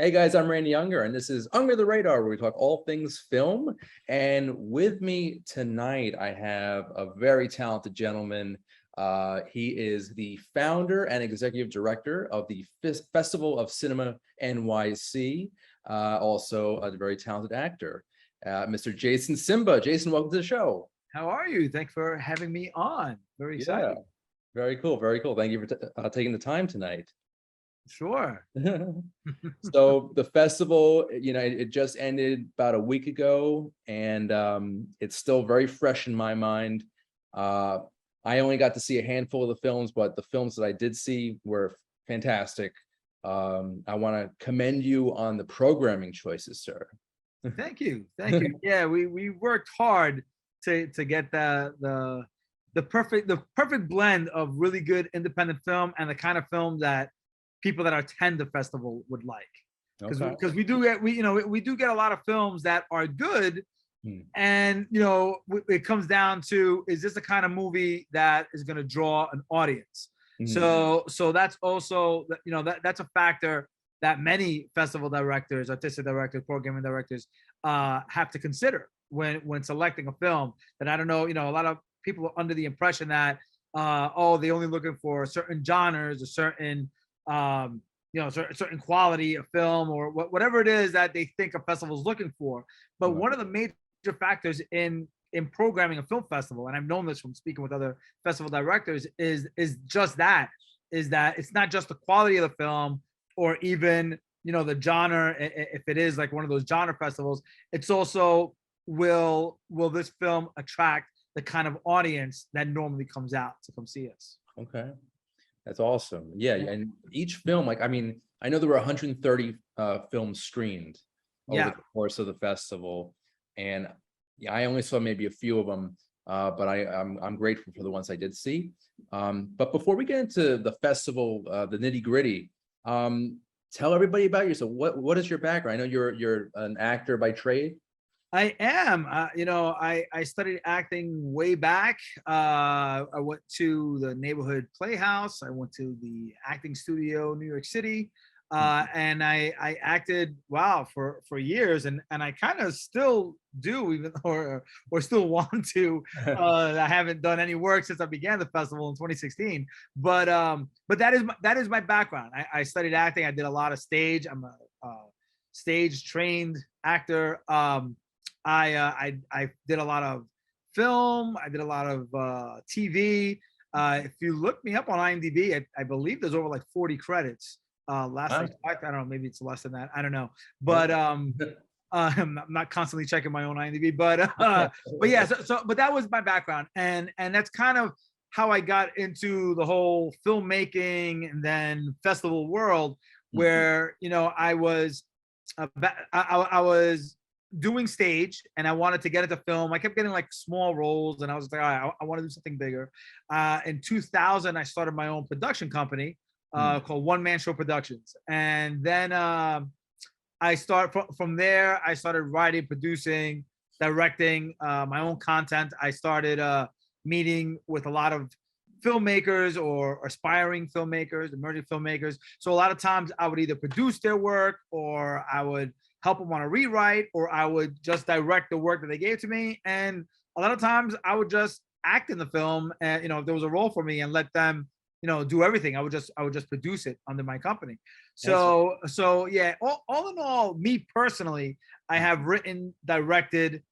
Hey guys, I'm Randy Unger, and this is Under the Radar, where we talk all things film. And with me tonight, I have a very talented gentleman. He is the founder and executive director of the Festival of Cinema NYC, also a very talented actor, Mr. Jayson Simba. Jayson, welcome to the show. How are you? Thanks for having me on. Very excited. Yeah, very cool, very cool. Thank you for taking the time tonight. Sure. So the festival, it just ended about a week ago, and it's still very fresh in my mind. I only got to see a handful of the films, but the films that I did see were fantastic. I want to commend you on the programming choices, sir. Thank you. Thank you. Yeah, we worked hard to get the perfect blend of really good independent film and the kind of film that people that attend the festival would like. Because we do get a lot of films that are good, and it comes down to, is this the kind of movie that is going to draw an audience? So that's also that's a factor that many festival directors, artistic directors, programming directors have to consider when selecting a film. That I don't know, a lot of people are under the impression that they're only looking for certain genres or certain certain quality of film or whatever it is that they think a festival is looking for. But one of the major factors in programming a film festival, and I've known this from speaking with other festival directors, is just that, is that it's not just the quality of the film or even the genre. If it is like one of those genre festivals, it's also will this film attract the kind of audience that normally comes out to come see us. Okay. That's awesome. Yeah, and each film, I know there were 130 films screened over the course of the festival, and I only saw maybe a few of them, but I'm grateful for the ones I did see. But before we get into the festival, the nitty gritty, tell everybody about yourself. What is your background? I know you're an actor by trade. I am. I studied acting way back. I went to the neighborhood playhouse. I went to the acting studio in New York City, and I acted for years, and I kind of still do, even or still want to. I haven't done any work since I began the festival in 2016, but that is my background. I studied acting. I did a lot of stage. I'm a stage trained actor. I did a lot of film. I did a lot of TV. If you look me up on IMDb, I believe there's over like 40 credits. Last I checked, I don't know, maybe it's less than that. I don't know, but I'm not constantly checking my own IMDb. But yeah, but that was my background, and that's kind of how I got into the whole filmmaking and then festival world, where I was doing stage and I wanted to get into film. I kept getting like small roles, and I was like, all right, I want to do something bigger. In 2000, I started my own production company called One Man Show Productions. And then from there, I started writing, producing, directing my own content. I started meeting with a lot of filmmakers or aspiring filmmakers, emerging filmmakers. So a lot of times I would either produce their work, or I would help them on a rewrite, or I would just direct the work that they gave to me. And a lot of times I would just act in the film, and if there was a role for me, and let them do everything. I would just produce it under my company. So yeah, all in all, me personally, I have written, directed,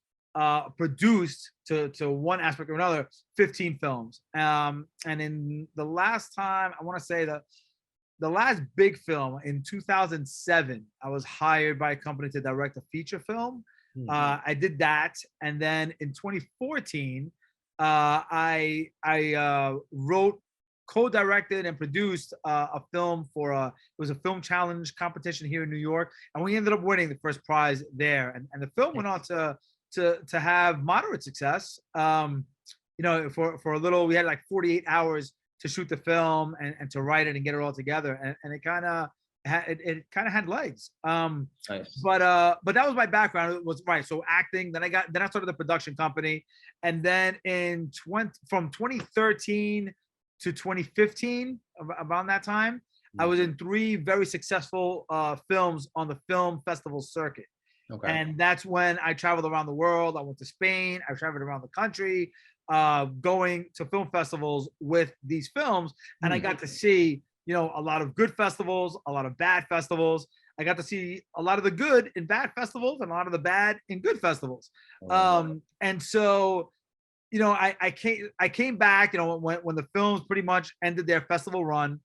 produced to one aspect or another 15 films. And in the last time, I want to say that the last big film in 2007, I was hired by a company to direct a feature film. I did that, and then in 2014, I wrote, co-directed, and produced a film for it was a film challenge competition here in New York, and we ended up winning the first prize there. And the film went on to have moderate success. For a little, we had like 48 hours to shoot the film and to write it and get it all together, and it kind of had legs. Nice. But that was my background. It was right. So acting. Then I started the production company, and then from 2013 to 2015, around that time, I was in 3 very successful films on the film festival circuit. Okay. And that's when I traveled around the world. I went to Spain. I traveled around the country, going to film festivals with these films. And I got to see, you know, a lot of good festivals, a lot of bad festivals. I got to see a lot of the good in bad festivals and a lot of the bad in good festivals. And so, you know, I came back, you know, when the films pretty much ended their festival run.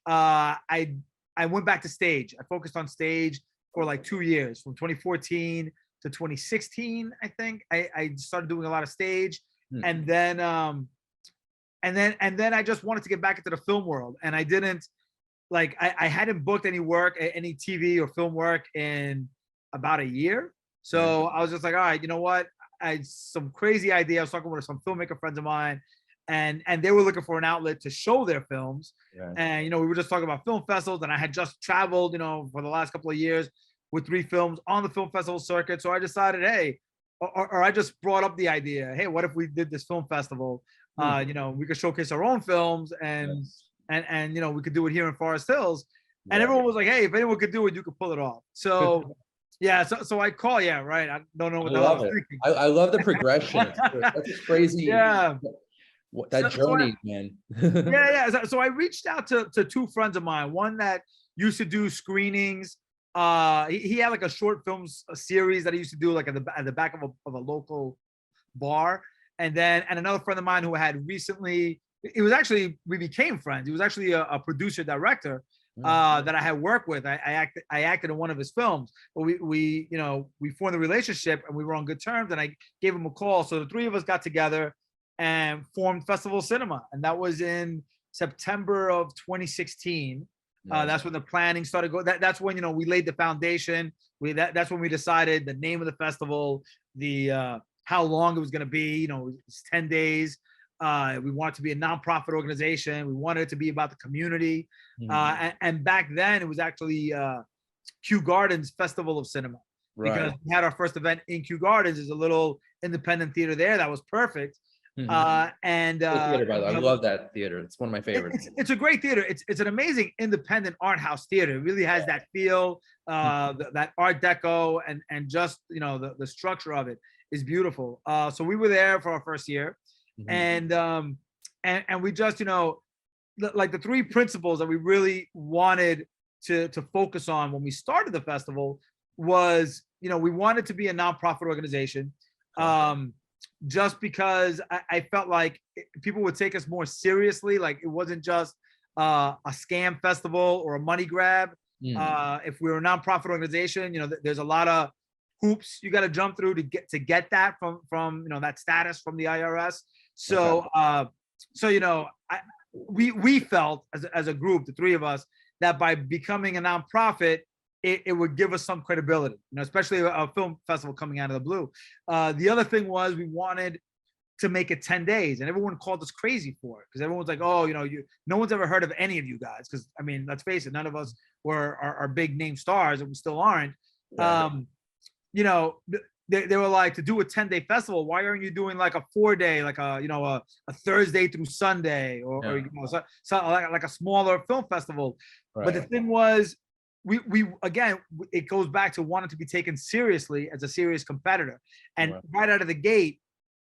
I went back to stage. I focused on stage for like 2 years, from 2014 to 2016. I think I started doing a lot of stage, and then I just wanted to get back into the film world, and I didn't like I hadn't booked any work, any TV or film work in about a year. So I was just like, all right, you know what? I had some crazy idea. I was talking with some filmmaker friends of mine, and they were looking for an outlet to show their films. And, you know, we were just talking about film festivals, and I had just traveled, you know, for the last couple of years with 3 films on the film festival circuit. So I decided, hey, or I just brought up the idea, hey, what if we did this film festival? You know, we could showcase our own films, and you know, we could do it here in Forest Hills. And everyone was like, hey, if anyone could do it, you could pull it off. So yeah, so I call, right. I don't know what the hell I was thinking. I love the progression. That's just crazy. Yeah. That journey, man. So I reached out to 2 friends of mine. One that used to do screenings. He had like a short films series that he used to do like at the back of a local bar. And another friend of mine who had recently, we became friends. He was actually a producer director that I had worked with. I acted in one of his films, but we formed a relationship and we were on good terms, and I gave him a call. So the 3 of us got together and formed Festival Cinema. And that was in September of 2016. That's when the planning started going. That's when, you know, we laid the foundation. That's when we decided the name of the festival, the how long it was going to be. You know, it was 10 days. We wanted to be a nonprofit organization. We wanted it to be about the community. And back then it was actually Kew Gardens Festival of Cinema, because we had our first event in Kew Gardens. There's a little independent theater there that was perfect. Theater, by the way. I love that theater. It's one of my favorites. It's a great theater. It's an amazing independent art house theater. It really has that feel, that Art Deco, and just, you know, the structure of it is beautiful. So we were there for our first year, and we just, you know, like the 3 principles that we really wanted to focus on when we started the festival was, you know, we wanted to be a nonprofit organization. Just because I felt like people would take us more seriously. Like it wasn't just a scam festival or a money grab. If we were a nonprofit organization, you know, there's a lot of hoops you got to jump through to get that from you know, that status from the IRS. So you know, we felt as a group, the 3 of us, that by becoming a nonprofit, it would give us some credibility, you know, especially a film festival coming out of the blue. The other thing was we wanted to make it 10 days, and everyone called us crazy for it, because everyone's like, oh, you know, no one's ever heard of any of you guys, because I mean, let's face it, none of us are big name stars, and we still aren't. You know, they were like, to do a 10-day festival, why aren't you doing like a 4-day, like a Thursday through Sunday, or you know, so like a smaller film festival? But the thing was, we again, it goes back to wanting to be taken seriously as a serious competitor. And right out of the gate,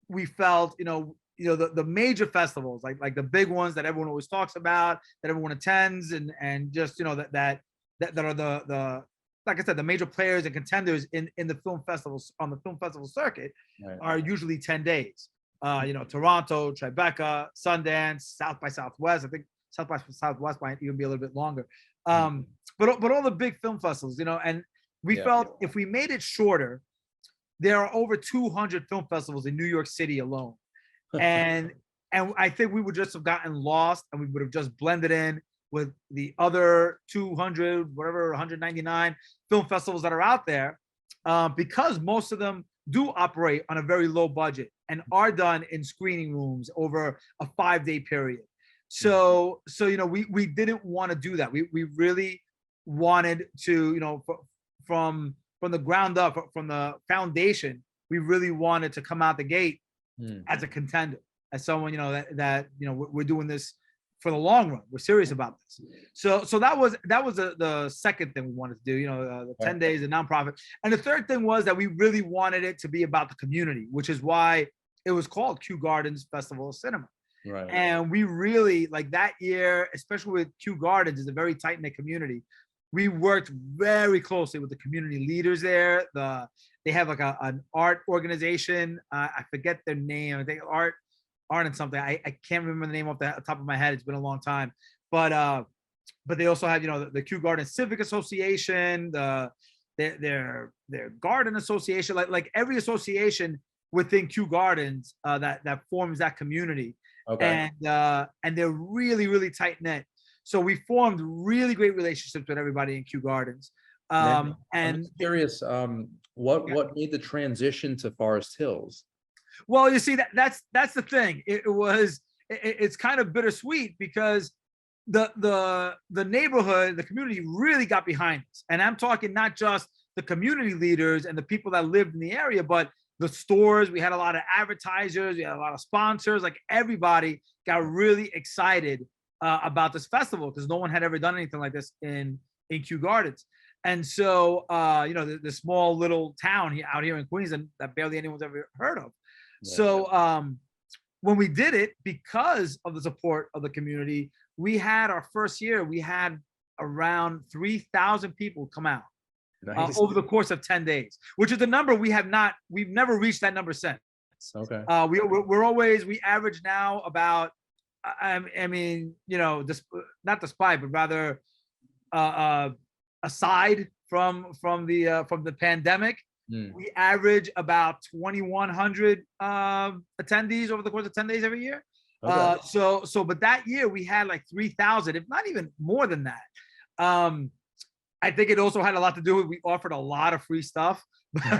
we felt, you know, the major festivals, like the big ones that everyone always talks about, that everyone attends, and just, you know, that are the like I said, the major players and contenders in the film festivals, on the film festival circuit, are usually 10 days. You know, Toronto, Tribeca, Sundance, South by Southwest. I think South by Southwest might even be a little bit longer. But all the big film festivals, you know, and we felt if we made it shorter, there are over 200 film festivals in New York City alone. And I think we would just have gotten lost, and we would have just blended in with the other 200, whatever, 199 film festivals that are out there, because most of them do operate on a very low budget and are done in screening rooms over a 5-day period. So you know, we didn't want to do that. We really wanted to, you know, from the ground up, from the foundation, we really wanted to come out the gate as a contender, as someone, you know, that you know, we're doing this for the long run. We're serious about this. So that was the second thing we wanted to do. You know, the 10 days, the nonprofit, and the third thing was that we really wanted it to be about the community, which is why it was called Kew Gardens Festival of Cinema. Right. And we really, like, that year, especially with Kew Gardens, is a very tight knit community. We worked very closely with the community leaders there. They have like an art organization. I forget their name. I think art and something. I can't remember the name off the top of my head. It's been a long time. But they also have, you know, the Kew Garden Civic Association, their garden association, like every association within Kew Gardens that forms that community. Okay. And they're really, really tight knit. So we formed really great relationships with everybody in Kew Gardens. And And I'm curious, what made the transition to Forest Hills? well, you see, that's the thing. It's kind of bittersweet because the neighborhood, the community really got behind us. And I'm talking not just the community leaders and the people that lived in the area, but the stores. We had a lot of advertisers, we had a lot of sponsors, like everybody got really excited about this festival because no one had ever done anything like this in Kew Gardens. And so, you know, the small little town out here in Queens that barely anyone's ever heard of. Yeah. So when we did it, because of the support of the community, we had our first year, we had around 3,000 people come out. Nice. Over the course of 10 days, which is the number we've never reached that number since. Okay. We average now about, I mean, you know, not despite, but rather aside from the pandemic, we average about 2,100 attendees over the course of 10 days every year. Okay. But that year we had like 3,000, if not even more than that. I think it also had a lot to do with we offered a lot of free stuff,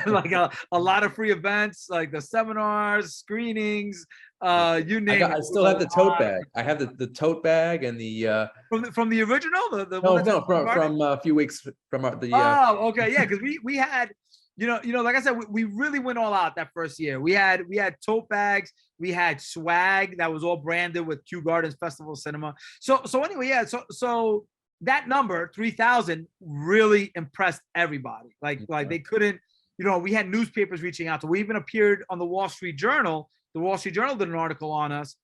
like a lot of free events, like the seminars, screenings, you name it. I still have the tote bag. I have the tote bag and the from the original. From a few weeks from the. Oh, okay, yeah, because we had, you know, like I said, we really went all out that first year. We had tote bags, we had swag that was all branded with Kew Gardens Festival Cinema. So anyway, yeah, so that number 3,000 really impressed everybody. Like they couldn't, you know, we had newspapers reaching out to. We even appeared on the Wall Street Journal. The Wall Street Journal did an article on us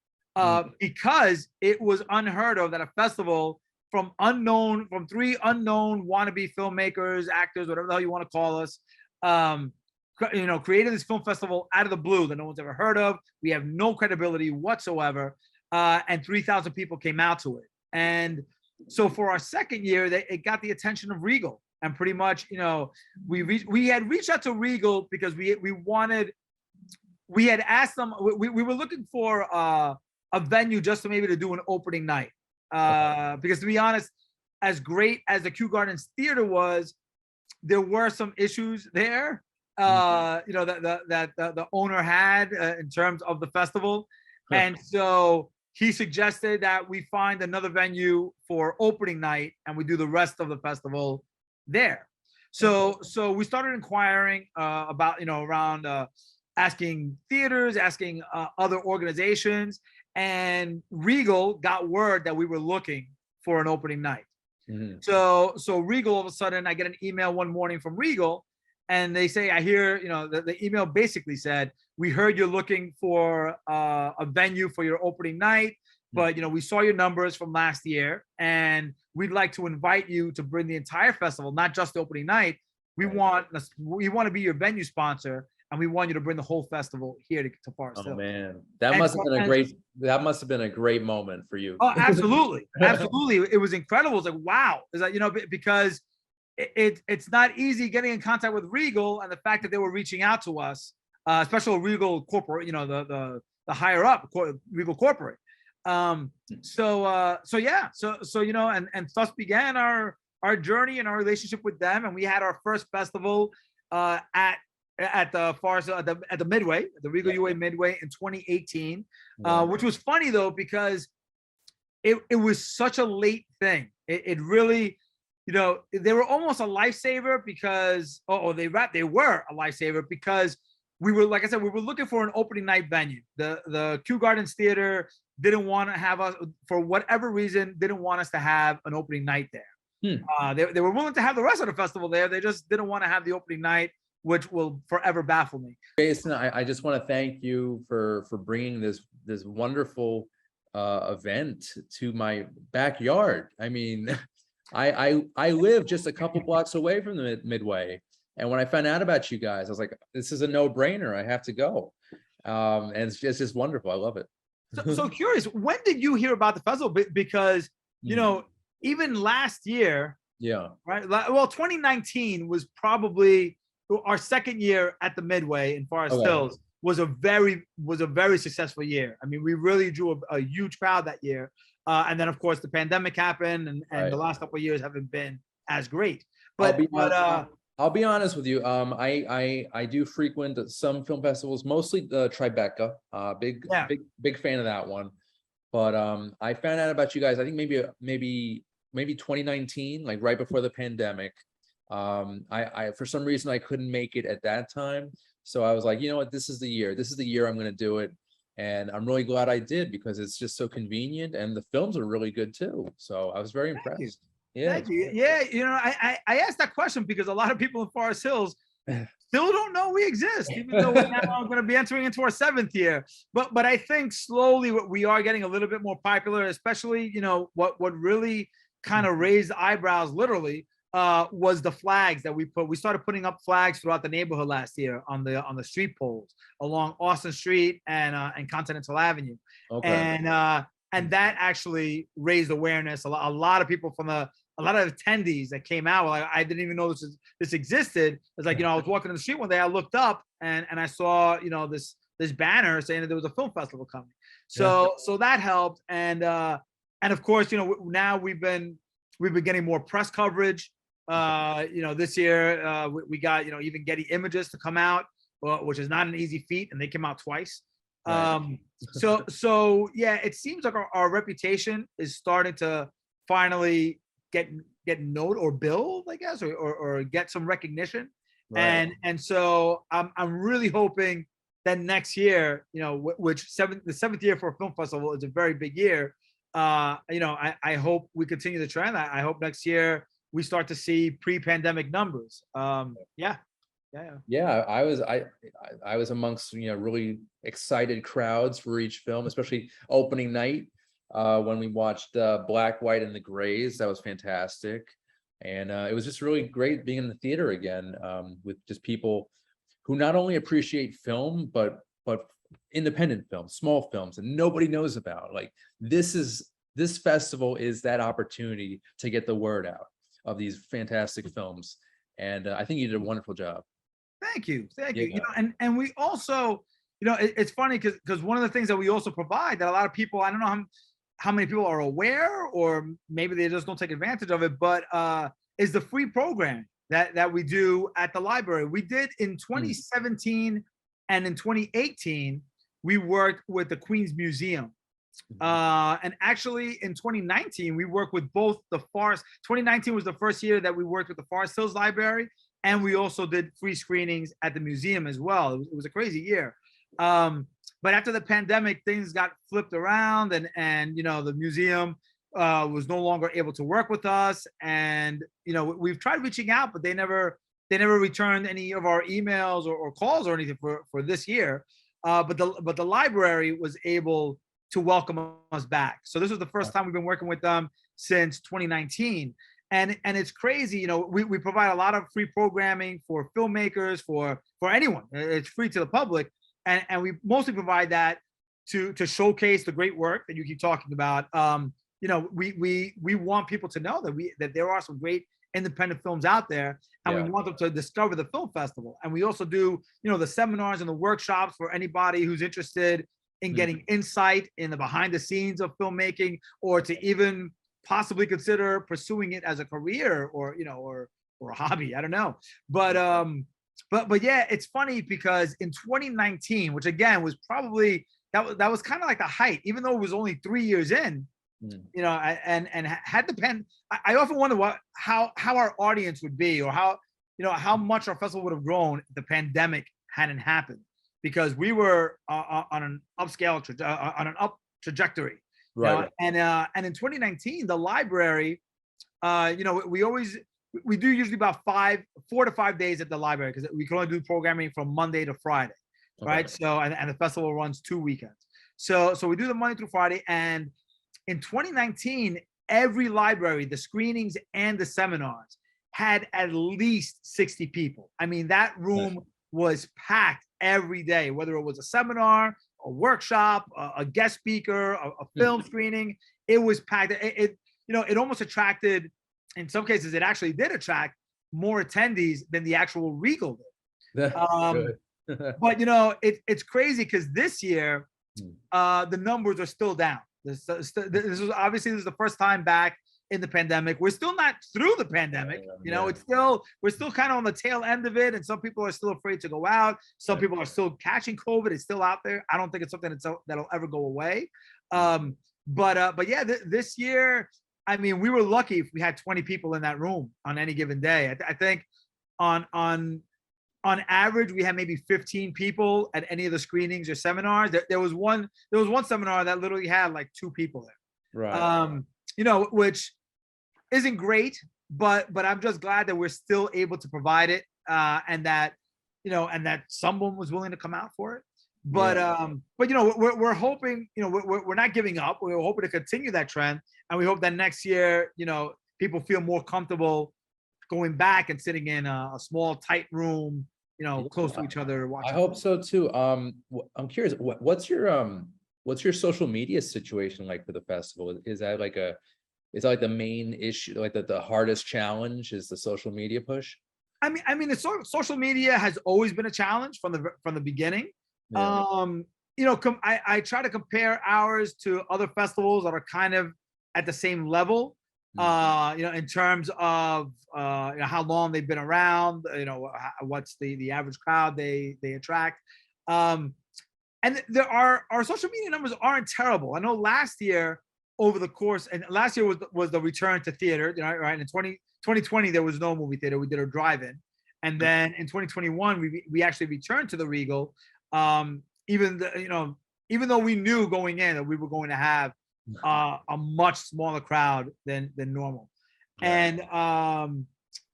because it was unheard of that a festival from three unknown wannabe filmmakers, actors, whatever the hell you want to call us, you know, created this film festival out of the blue that no one's ever heard of. We have no credibility whatsoever, and 3,000 people came out to it. And so for our second year, it got the attention of Regal, and pretty much, you know, we had reached out to Regal because we had asked them. We were looking for a venue just to maybe to do an opening night, because to be honest, as great as the Kew Gardens Theater was, there were some issues there, you know, that the owner had in terms of the festival, and so he suggested that we find another venue for opening night and we do the rest of the festival there. So we started inquiring about, you know, around asking theaters, asking other organizations, and Regal got word that we were looking for an opening night. Mm-hmm. So Regal, all of a sudden, I get an email one morning from Regal, and they say, I hear, you know, the email basically said, we heard you're looking for a venue for your opening night, but, you know, we saw your numbers from last year, and we'd like to invite you to bring the entire festival, not just the opening night. We want to be your venue sponsor, and we want you to bring the whole festival here to Forest Hills. Oh man, that must have been a great moment for you. Oh, absolutely, absolutely. It was incredible. It's like, wow, is that, you know, because it's not easy getting in contact with Regal, and the fact that they were reaching out to us, especially Regal Corporate, you know, the higher up Regal Corporate. So you know, and thus began our journey and our relationship with them, and we had our first festival at the Forest at the Midway, the Regal UA Midway in 2018, which was funny though because it was such a late thing. It really, you know, they were almost a lifesaver because they were a lifesaver because we were, like I said, we were looking for an opening night venue. The Kew Gardens Theater didn't want to have us, for whatever reason, didn't want us to have an opening night there. They were willing to have the rest of the festival there. They just didn't want to have the opening night, which will forever baffle me. Jayson, I just want to thank you for bringing this wonderful event to my backyard. I mean, I live just a couple blocks away from the Midway, and when I found out about you guys, I was like, this is a no-brainer. I have to go, and it's just wonderful. I love it. So curious, when did you hear about the festival? Because you know, even last year, right? Well, 2019 was probably our second year at the Midway in Forest Hills. Was a very successful year. I mean, we really drew a huge crowd that year. And then of course the pandemic happened, and the last couple of years haven't been as great. But I'll be honest with you. I do frequent some film festivals, mostly the Tribeca. Big fan of that one. But I found out about you guys, I think maybe 2019, like right before the pandemic. I for some reason I couldn't make it at that time. So I was like, you know what, this is the year. This is the year I'm going to do it. And I'm really glad I did, because it's just so convenient, and the films are really good too. So I was very impressed. Thank you. Yeah, you know, I asked that question because a lot of people in Forest Hills still don't know we exist, even though we're now going to be entering into our 7th year. But I think slowly we are getting a little bit more popular, especially, you know, what really kind of raised eyebrows literally was the flags that we put. We started putting up flags throughout the neighborhood last year on the street poles along Austin Street and Continental Avenue. And that actually raised awareness. A lot of people a lot of attendees that came out, like, I didn't even know this existed. It's like, you know, I was walking in the street one day, I looked up and I saw, you know, this banner saying that there was a film festival coming. So that helped. And of course, you know, now we've been getting more press coverage. You know, this year we got, you know, even Getty Images to come out, which is not an easy feat, and they came out twice. So yeah, it seems like our reputation is starting to finally get noted or build, I guess, or get some recognition. And so I'm really hoping that next year, you know, the 7th year for a film festival is a very big year. You know, I hope we continue the trend. I hope next year we start to see pre-pandemic numbers. Yeah. I was amongst, you know, really excited crowds for each film, especially opening night when we watched Black, White, and the Grays. That was fantastic, and it was just really great being in the theater again with just people who not only appreciate film but independent films, small films, and nobody knows about. Like, this festival is that opportunity to get the word out of these fantastic films, and I think you did a wonderful job. Thank you. You know, and we also, you know, it's funny because one of the things that we also provide that a lot of people, I don't know how many people are aware, or maybe they just don't take advantage of it, but is the free program that we do at the library. We did in 2017 and in 2018, we worked with the Queens Museum. And actually in 2019, we worked with both the Forest. 2019 was the first year that we worked with the Forest Hills Library, and we also did free screenings at the museum as well. It was a crazy year. But after the pandemic, things got flipped around, and you know, the museum was no longer able to work with us. And you know, we've tried reaching out, but they never returned any of our emails or calls or anything for this year. But the library was able to welcome us back. So this was the first time we've been working with them since 2019. And it's crazy, you know, we provide a lot of free programming for filmmakers, for anyone. It's free to the public. And we mostly provide that to showcase the great work that you keep talking about. You know, we want people to know that there are some great independent films out there, and we want them to discover the film festival. And we also do, you know, the seminars and the workshops for anybody who's interested in getting insight in the behind the scenes of filmmaking, or to even possibly consider pursuing it as a career, or, you know, or a hobby. I don't know. But yeah, it's funny because in 2019, which again was probably that was kind of like the height, even though it was only 3 years in, you know, and had the pen. I often wonder how our audience would be, or how much our festival would have grown if the pandemic hadn't happened, because we were on an upscale, on an trajectory. Right. And in 2019, the library, we do usually about 4 to 5 days at the library because we can only do programming from Monday to Friday, right? Okay. So and the festival runs 2 weekends. So we do the Monday through Friday. And in 2019, every library, the screenings and the seminars, had at least 60 people. I mean, that room was packed every day, whether it was a seminar, a workshop, a guest speaker, a film screening. It was packed. It almost attracted, in some cases, it actually did attract more attendees than the actual Regal did. But it's crazy because this year, the numbers are still down. This was the first time back in the pandemic. We're still not through the pandemic. We're still kind of on the tail end of it, and some people are still afraid to go out. Some people are still catching COVID. It's still out there. I don't think it's something that'll ever go away. But yeah, this year, I mean, we were lucky if we had 20 people in that room on any given day. I think on average, we had maybe 15 people at any of the screenings or seminars. There was one seminar that literally had like 2 people there. Right. Which isn't great, but I'm just glad that we're still able to provide it, and that someone was willing to come out for it. But we're hoping, we're not giving up. We're hoping to continue that trend, and we hope that next year, people feel more comfortable going back and sitting in a small, tight room, close to each other. I hope so too. I'm curious, what's your social media situation like for the festival? Is that like the main issue, like the hardest challenge is the social media push? I mean, the social media has always been a challenge from the beginning. Yeah. I try to compare ours to other festivals that are kind of at the same level, in terms of how long they've been around, what's the average crowd they attract. And our social media numbers aren't terrible. I know last year over the course, and last year was the return to theater, right? In 2020, there was no movie theater. We did a drive-in. And then in 2021, we actually returned to the Regal. Even though we knew going in that we were going to have a much smaller crowd than normal. Right.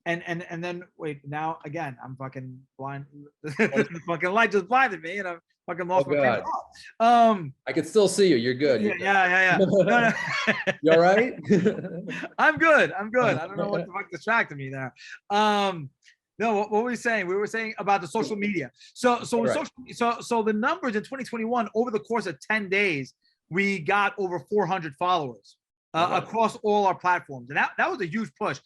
And then wait, now again, I'm fucking blind. The fucking light just blinded me, and I'm fucking lost my train of thought. I can still see you. You're good. Yeah. No. You all right? I'm good. I don't know what the fuck distracted me there. No, what were we saying? We were saying about the social media. So the numbers in 2021 over the course of 10 days, we got over 400 followers across all our platforms, and that was a huge push.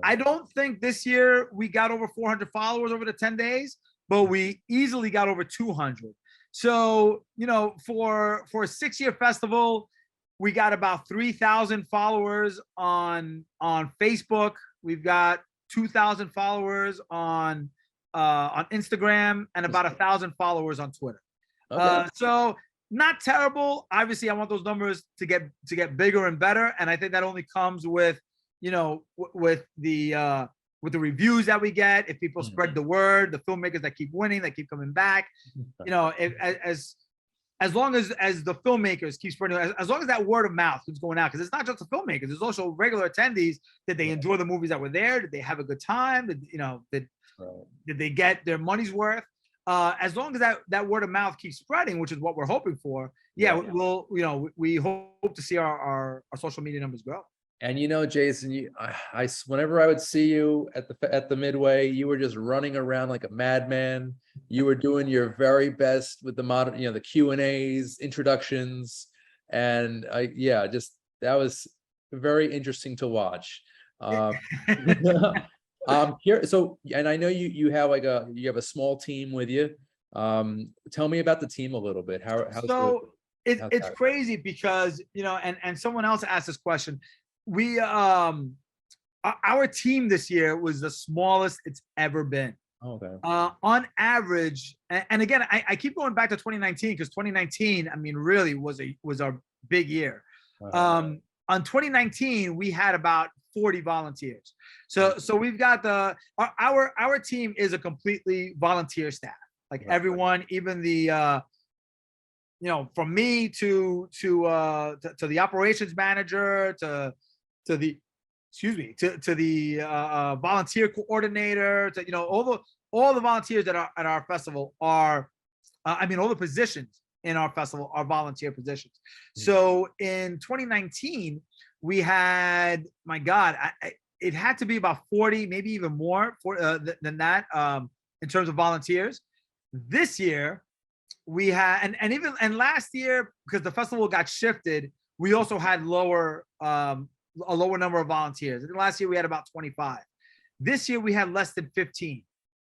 I don't think this year we got over 400 followers over the 10 days, but we easily got over 200. So for a 6-year festival, we got about 3,000 followers on Facebook. We've got 2,000 followers on Instagram, and about 1,000 followers on Twitter. Okay. So not terrible. Obviously, I want those numbers to get bigger and better, and I think that only comes with with the reviews that we get. If people spread the word, the filmmakers that keep winning, that keep coming back, as long as the filmmakers keep spreading, as long as that word of mouth keeps going out, because it's not just the filmmakers, there's also regular attendees. Did they enjoy the movies that were there? Did they have a good time? Did they get their money's worth? As long as that word of mouth keeps spreading, which is what we're hoping for, we'll we hope to see our social media numbers grow. And Jayson, whenever I would see you at the Midway, you were just running around like a madman. You were doing your very best with the modern, the Q&As, introductions, and that was very interesting to watch. I'm curious. So, and I know you have you have a small team with you. Tell me about the team a little bit. It's crazy because and someone else asked this question. We our team this year was the smallest it's ever been. Okay. On average, and again, I keep going back to 2019 because 2019, I mean, really was our big year. On 2019, we had about 40 volunteers. So we've got our team is a completely volunteer staff. Like everyone, even the from me to the operations manager to the excuse me to the volunteer coordinator to all the volunteers that are at our festival are all the positions in our festival are volunteer positions. So in 2019 we had, my God, it had to be about 40, maybe even more than that in terms of volunteers. This year we had, and last year, because the festival got shifted, we also had a lower number of volunteers. I think last year we had about 25. This year we had less than 15.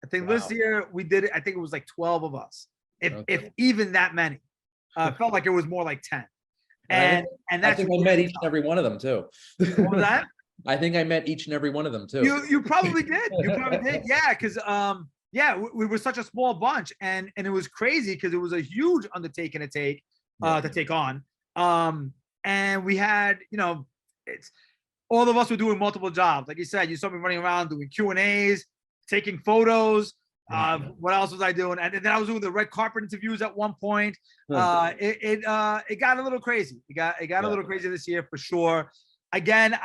I think this year we did it. I think it was like 12 of us, if even that many. Felt like it was more like 10. And that's, I think I met each and every one of them too. What was that? I think I met each and every one of them too. You probably did. You probably did. Yeah, because we were such a small bunch, and it was crazy because it was a huge undertaking to take on. And we had, it's all of us were doing multiple jobs. Like you said, you saw me running around doing Q&As, taking photos. What else was I doing? And then I was doing the red carpet interviews at one point. It got a little crazy. It got a little crazy this year for sure. Again,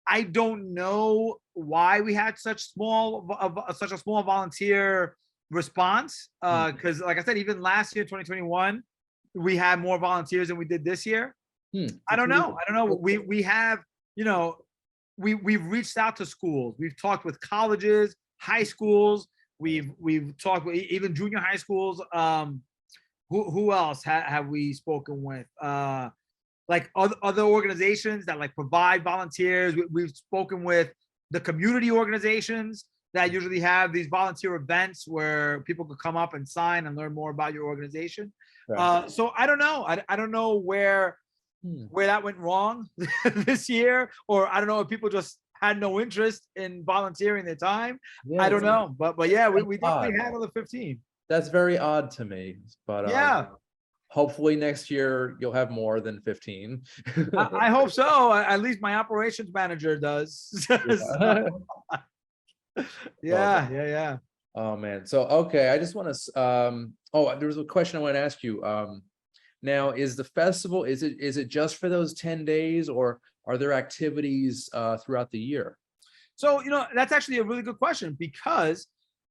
I don't know why we had such a small volunteer response. Because like I said, even last year, 2021, we had more volunteers than we did this year. I don't know. We have, we've reached out to schools. We've talked with colleges, high schools. We've talked with even junior high schools. Who else have we spoken with? Like other organizations that like provide volunteers. We've spoken with the community organizations that usually have these volunteer events where people could come up and sign and learn more about your organization. Right. So I don't know. I don't know where that went wrong this year, or I don't know if people just had no interest in volunteering their time. Yeah, I don't know, but yeah, we definitely had another 15. That's very odd to me, but yeah. Hopefully next year you'll have more than 15. I hope so. At least my operations manager does. Yeah. Oh man. So okay, I just want to. There was a question I want to ask you. Now, is the festival, is it just for those 10 days, or are there activities throughout the year? So, that's actually a really good question, because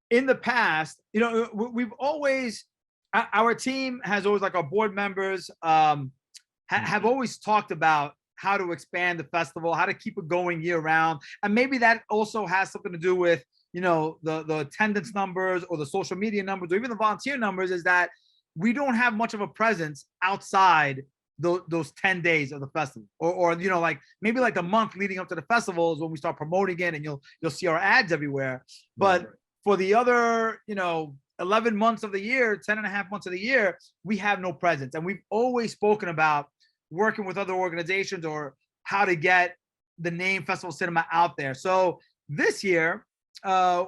in the past, we've always, our team has always, like our board members have always talked about how to expand the festival, how to keep it going year round. And maybe that also has something to do with, the attendance numbers or the social media numbers or even the volunteer numbers, is that we don't have much of a presence outside those 10 days of the festival, or like maybe like the month leading up to the festival is when we start promoting it, and you'll see our ads everywhere. But for the other 11 months of the year, 10 and a half months of the year, we have no presence. And we've always spoken about working with other organizations or how to get the name Festival Cinema out there. So this year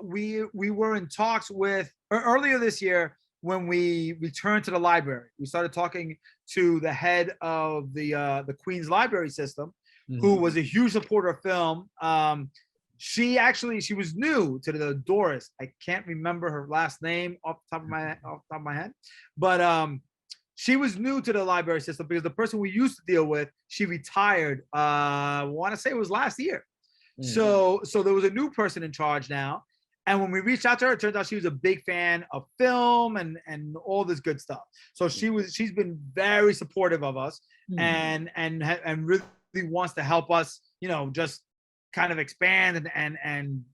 we were in talks with, or earlier this year, when we returned to the library, we started talking to the head of the Queens Library System, who was a huge supporter of film. She was new to the Doris. I can't remember her last name off the top of my head, but she was new to the library system because the person we used to deal with, she retired. I want to say it was last year. So there was a new person in charge now. And when we reached out to her, it turns out she was a big fan of film and all this good stuff. So she's been very supportive of us and really wants to help us, just kind of expand and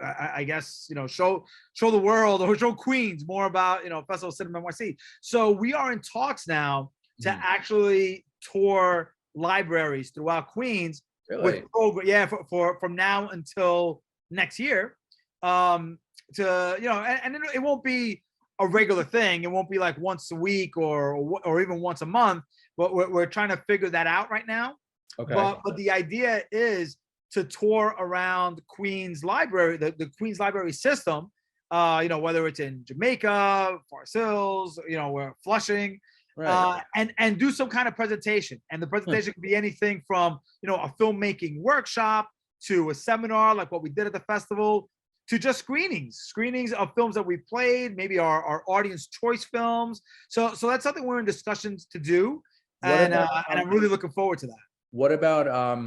I guess, show the world, or show Queens more about, Festival Cinema NYC. So we are in talks now to actually tour libraries throughout Queens. Really? From now until next year. And it won't be a regular thing. It won't be like once a week or even once a month, but we're trying to figure that out right now. Okay. But the idea is to tour around Queens Library, the Queens Library System, whether it's in Jamaica, Forest Hills, we're Flushing, right. And do some kind of presentation. And the presentation could be anything from, a filmmaking workshop to a seminar like what we did at the festival, to just screenings of films that we played, maybe our audience choice films. So that's something we're in discussions to do, What and about and I'm really looking forward to that. what about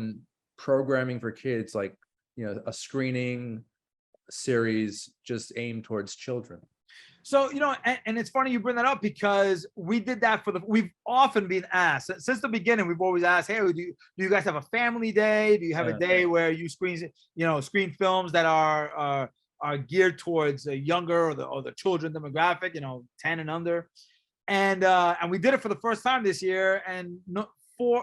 programming for kids, like, you know, a screening series just aimed towards children? So, you know, and it's funny you bring that up, because we did that we've often been asked since the beginning. We've always asked, hey, do you guys have a family day? Do you have a day where you screen films that are geared towards a younger or the children demographic, 10 and under? And we did it for the first time this year, and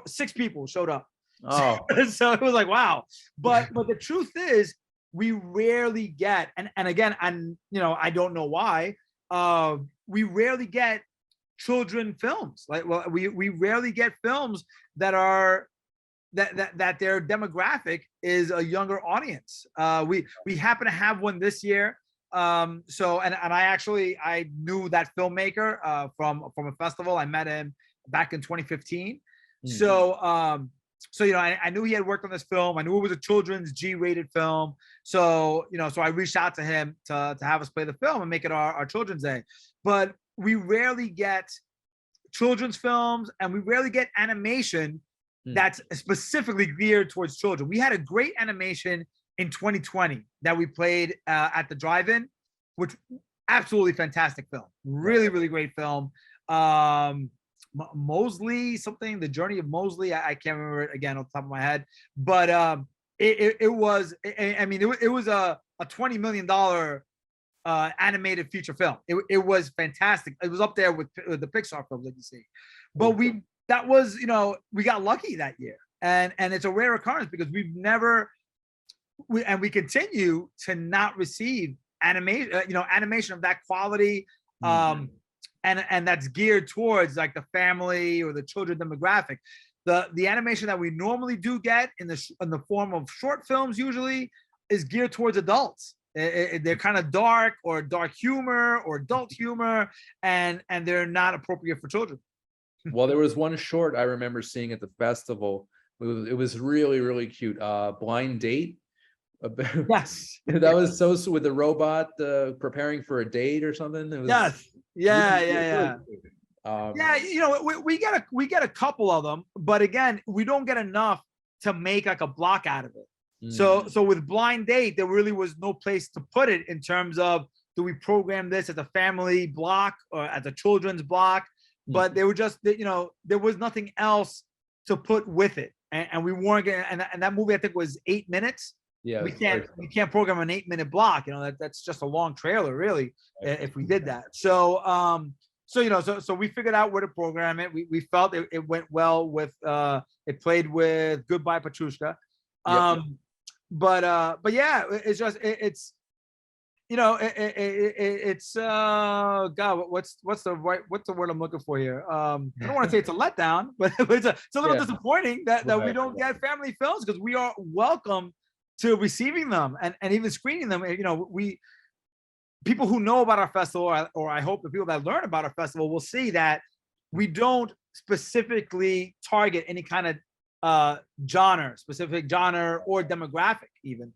6 people showed up. Oh, So it was like, wow. But the truth is, we rarely get, and again, I don't know why, we rarely get children films. We rarely get films that are that their demographic is a younger audience. We happen to have one this year. So I knew that filmmaker from a festival. I met him back in 2015. So I knew he had worked on this film. I knew it was a children's G-rated film. So I reached out to him to have us play the film and make it our children's day. But we rarely get children's films, and we rarely get animation that's specifically geared towards children. We had a great animation in 2020 that we played at the drive-in, which absolutely fantastic film. Really, really great film. Mosley, something, The Journey of Mosley. I can't remember it again off the top of my head, but it was a $20 million animated feature film. It was fantastic. It was up there with the Pixar films that you see. But we got lucky that year, and it's a rare occurrence, because we continue to not receive animation of that quality. And that's geared towards like the family or the children demographic. The animation that we normally do get in the form of short films usually is geared towards adults. They're kind of dark humor or adult humor, and they're not appropriate for children. Well, there was one short I remember seeing at the festival. It was really, really cute. Blind Date. Yes. That was so with the robot preparing for a date or something. It was, yes. Yeah. We get a couple of them, but again, we don't get enough to make like a block out of it. So with Blind Date, there really was no place to put it in terms of, do we program this as a family block or as a children's block? But they were just, there was nothing else to put with it, and we weren't getting. And that movie, I think, was 8 minutes. Yeah, we can't program an 8-minute block. That's just a long trailer, really, if we did that. So we figured out where to program it. We felt it went well with it played with Goodbye Petrushka. But yeah, it's just it's God, what's the word I'm looking for here? I don't want to say it's a letdown, but it's a little disappointing that we don't get family films, because we are welcome to receiving them and even screening them. People who know about our festival, or I hope the people that learn about our festival, will see that we don't specifically target any kind of specific genre or demographic even.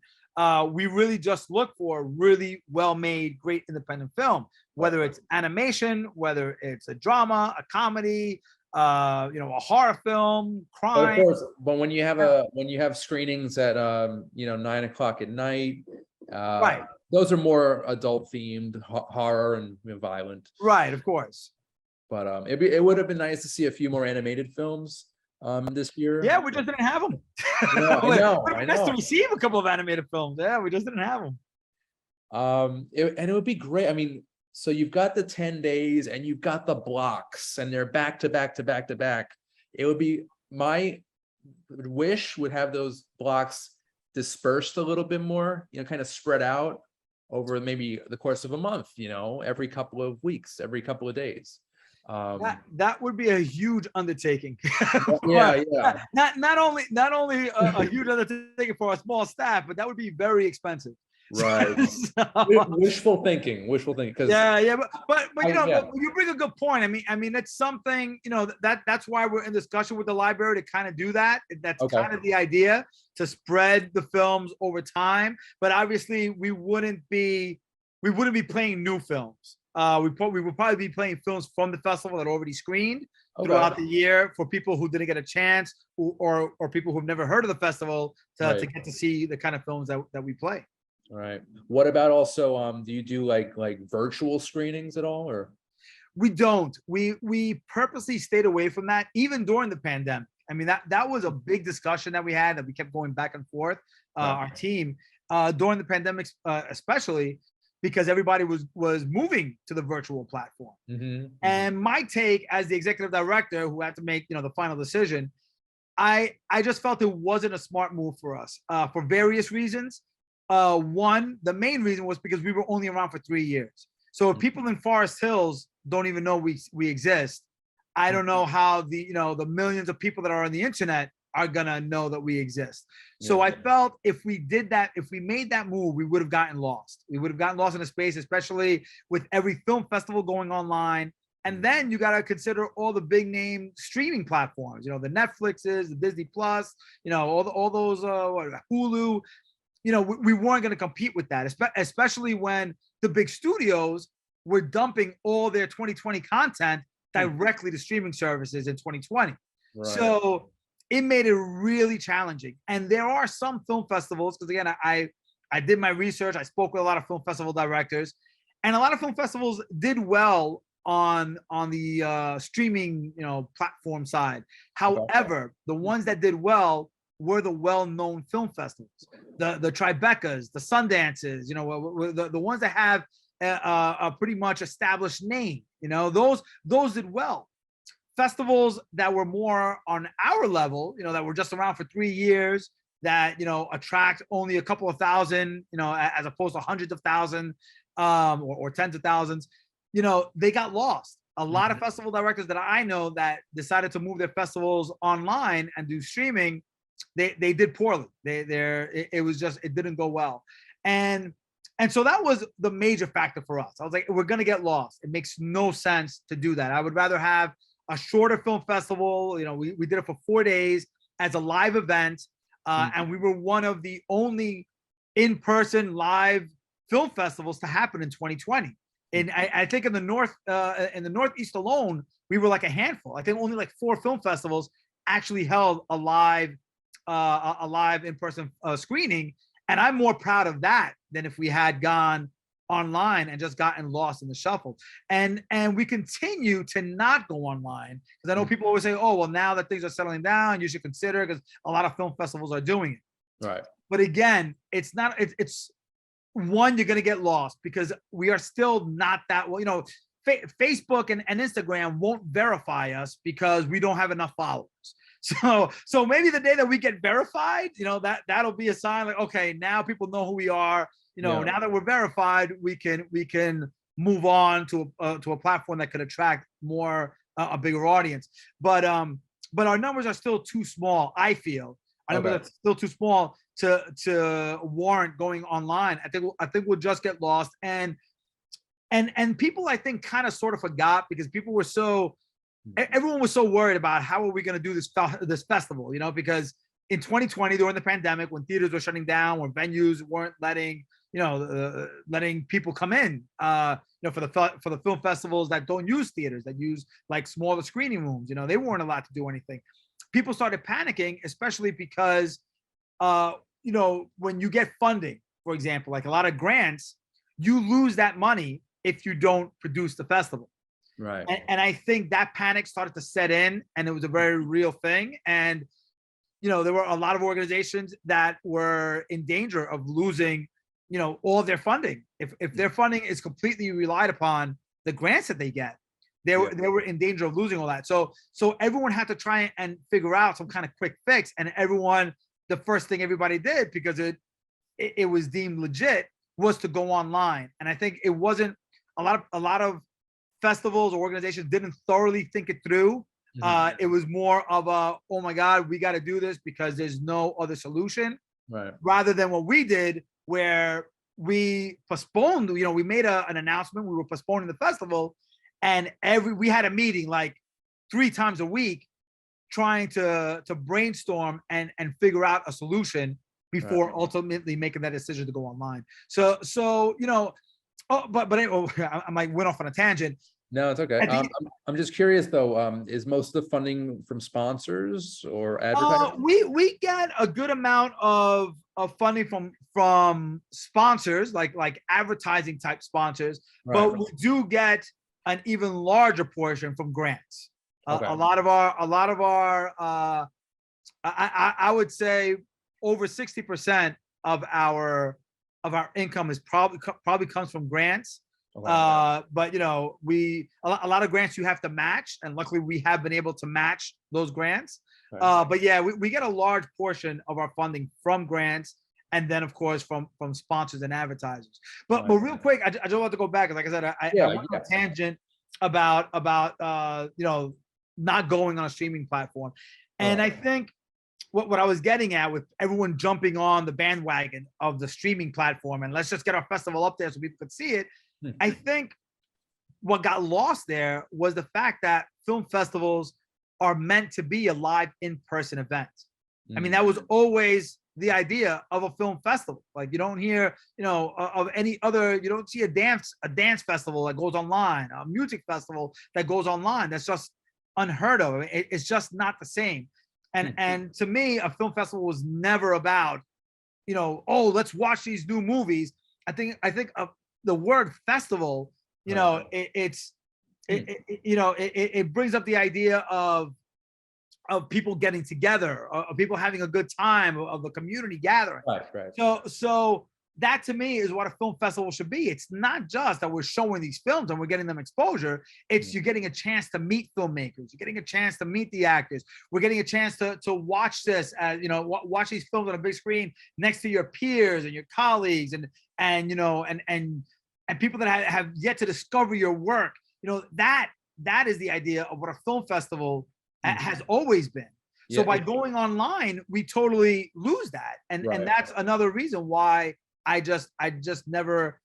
We really just look for really well-made, great independent film, whether it's animation, whether it's a drama, a comedy, a horror film, crime. Of course, but when you have screenings at 9 o'clock at night, right, those are more adult themed, horror and violent. Right, of course. But it would have been nice to see a few more animated films this year. Yeah, we just didn't have them. I know. Nice to receive a couple of animated films. Yeah, we just didn't have them. And it would be great. I mean, so you've got the 10 days and you've got the blocks, and they're back to back to back to back. It would be, my wish would have those blocks dispersed a little bit more, kind of spread out over maybe the course of a month, every couple of weeks, every couple of days. That would be a huge undertaking. Yeah. Not only a huge undertaking for a small staff, but that would be very expensive. Right. Wishful thinking, because yeah, but you know, yeah. but you bring a good point. I mean, it's something, you know, that's why we're in discussion with the library to kind of do that. That's Okay. kind of the idea, to spread the films over time. But obviously, we wouldn't be playing new films. We would probably be playing films from the festival that already screened throughout the year for people who didn't get a chance, or people who've never heard of the festival to get to see the kind of films that we play. All right. What about also, do you do like virtual screenings at all, or? We don't. We purposely stayed away from that, even during the pandemic. I mean, that was a big discussion that we had, that we kept going back and forth, our team, during the pandemic, especially because everybody was moving to the virtual platform. And my take as the executive director, who had to make, you know, the final decision, I just felt it wasn't a smart move for us, for various reasons. One, the main reason was because we were only around for 3 years. So if people in Forest Hills don't even know we exist, I don't know how the millions of people that are on the internet are gonna know that we exist. So I felt if we did that, if we made that move, we would have gotten lost. We would have gotten lost in a space, especially with every film festival going online. And then you got to consider all the big name streaming platforms, you know, the Netflixes, the Disney Plus, you know, all those Hulu. You know, we weren't going to compete with that, especially when the big studios were dumping all their 2020 content directly to streaming services in 2020. Right. So it made it really challenging. And there are some film festivals, because again, I did my research. I spoke with a lot of film festival directors, and a lot of film festivals did well on the streaming, you know, platform side. However, the ones that did well were the well-known film festivals, the Tribecas, the Sundances, you know, the ones that have a pretty much established name. You know, those did well. Festivals that were more on our level, you know, that were just around for 3 years, that, you know, attract only a couple of thousand, you know, as opposed to hundreds of thousands, or tens of thousands, you know, they got lost. A lot of festival directors that I know that decided to move their festivals online and do streaming, they did poorly. It didn't go well. And so that was the major factor for us. I was like, we're gonna get lost. It makes no sense to do that. I would rather have a shorter film festival. You know, we did it for 4 days as a live event, and we were one of the only in-person live film festivals to happen in 2020. And I think in the Northeast alone, we were like a handful. I think only like 4 film festivals actually held a live in-person screening. And I'm more proud of that than if we had gone online and just gotten lost in the shuffle. And we continue to not go online, because I know people always say, oh, well, now that things are settling down, you should consider, because a lot of film festivals are doing it. Right. But again, it's not, it's one, you're going to get lost because we are still not that well, you know, Facebook and Instagram won't verify us because we don't have enough followers. So maybe the day that we get verified, you know, that'll be a sign like, okay, now people know who we are. You know, now that we're verified, we can move on to a platform that could attract more a bigger audience. But our numbers are still too small. I feel our numbers are still too small to warrant going online. I think we'll just get lost. And people, I think, kind of sort of forgot, because people were everyone was so worried about how are we going to do this festival, you know, because in 2020, during the pandemic, when theaters were shutting down, when venues weren't letting people come in, you know, for the film festivals that don't use theaters, that use like smaller screening rooms, you know, they weren't allowed to do anything. People started panicking, especially because, you know, when you get funding, for example, like a lot of grants, you lose that money if you don't produce the festival. Right. And I think that panic started to set in, and it was a very real thing. And, you know, there were a lot of organizations that were in danger of losing, you know, all their funding. If their funding is completely relied upon the grants that they get, they were in danger of losing all that. So everyone had to try and figure out some kind of quick fix. And the first thing everybody did, because it was deemed legit, was to go online. And I think it wasn't a lot of festivals or organizations didn't thoroughly think it through. It was more of a, oh my God, we got to do this because there's no other solution. Right. Rather than what we did, where we postponed, we made an announcement, we were postponing the festival, and we had a meeting like 3 times a week trying to brainstorm and figure out a solution before ultimately making that decision to go online. So but anyway, I might went off on a tangent. No, it's okay. I'm just curious though, is most of the funding from sponsors or advertising? We get a good amount of funding from sponsors, like advertising type sponsors, but we do get an even larger portion from grants. A lot of our I would say over 60% of our income is probably comes from grants. But a lot of grants you have to match, and luckily we have been able to match those grants. But yeah, we get a large portion of our funding from grants, and then of course from sponsors and advertisers. But real quick, I just want to go back, like I said, I went on a tangent about not going on a streaming platform, and I think what I was getting at with everyone jumping on the bandwagon of the streaming platform and let's just get our festival up there so people could see it. I think what got lost there was the fact that film festivals are meant to be a live in-person event. I mean, that was always the idea of a film festival. Like you don't hear, of any other, you don't see a dance festival that goes online, a music festival that goes online. That's just unheard of. It's just not the same. And to me, a film festival was never about, let's watch these new movies. I think the word festival, it brings up the idea of people getting together, of people having a good time, of a community gathering. So that to me is what a film festival should be. It's not just that we're showing these films and we're getting them exposure. It's you're getting a chance to meet filmmakers. You're getting a chance to meet the actors. We're getting a chance to watch this, watch these films on a big screen next to your peers and your colleagues and people that have yet to discover your work. That is the idea of what a film festival has always been. So by going online, we totally lose that. And that's another reason why I just never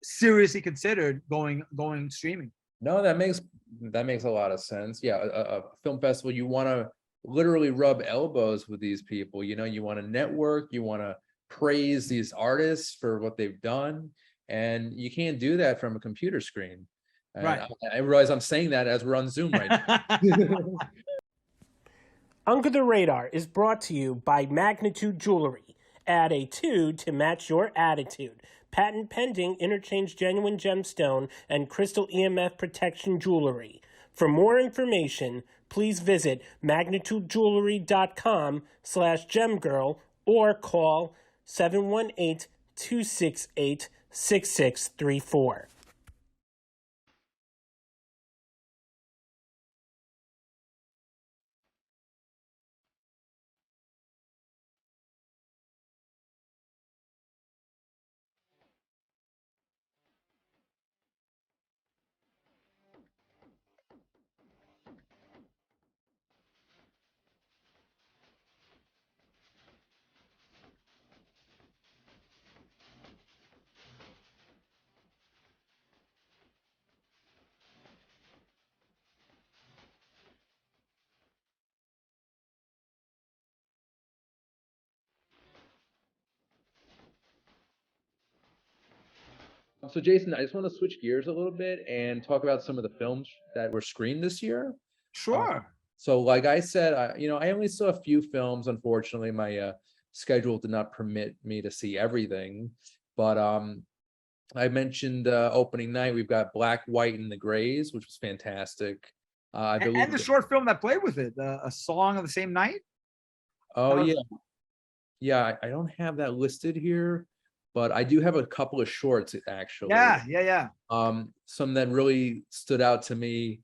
seriously considered going streaming. No, that makes a lot of sense. Yeah, a film festival, you want to literally rub elbows with these people. You want to network, you want to praise these artists for what they've done, and you can't do that from a computer screen. And I realize I'm saying that as we're on Zoom right now. Under the Radar is brought to you by Magnitude Jewelry. Add a 2 to match your attitude. Patent pending, interchange genuine gemstone and crystal EMF protection jewelry. For more information, please visit magnitudejewelry.com/gemgirl or call 718-268-6634. So Jayson, I just want to switch gears a little bit and talk about some of the films that were screened this year. Sure. So like I said, I only saw a few films. Unfortunately, my schedule did not permit me to see everything. But I mentioned opening night, we've got Black, White, and the Grays, which was fantastic. I believe and the short film that played with it, A Song of the Same Night. Oh yeah. I don't have that listed here, but I do have a couple of shorts actually. Yeah. Some that really stood out to me.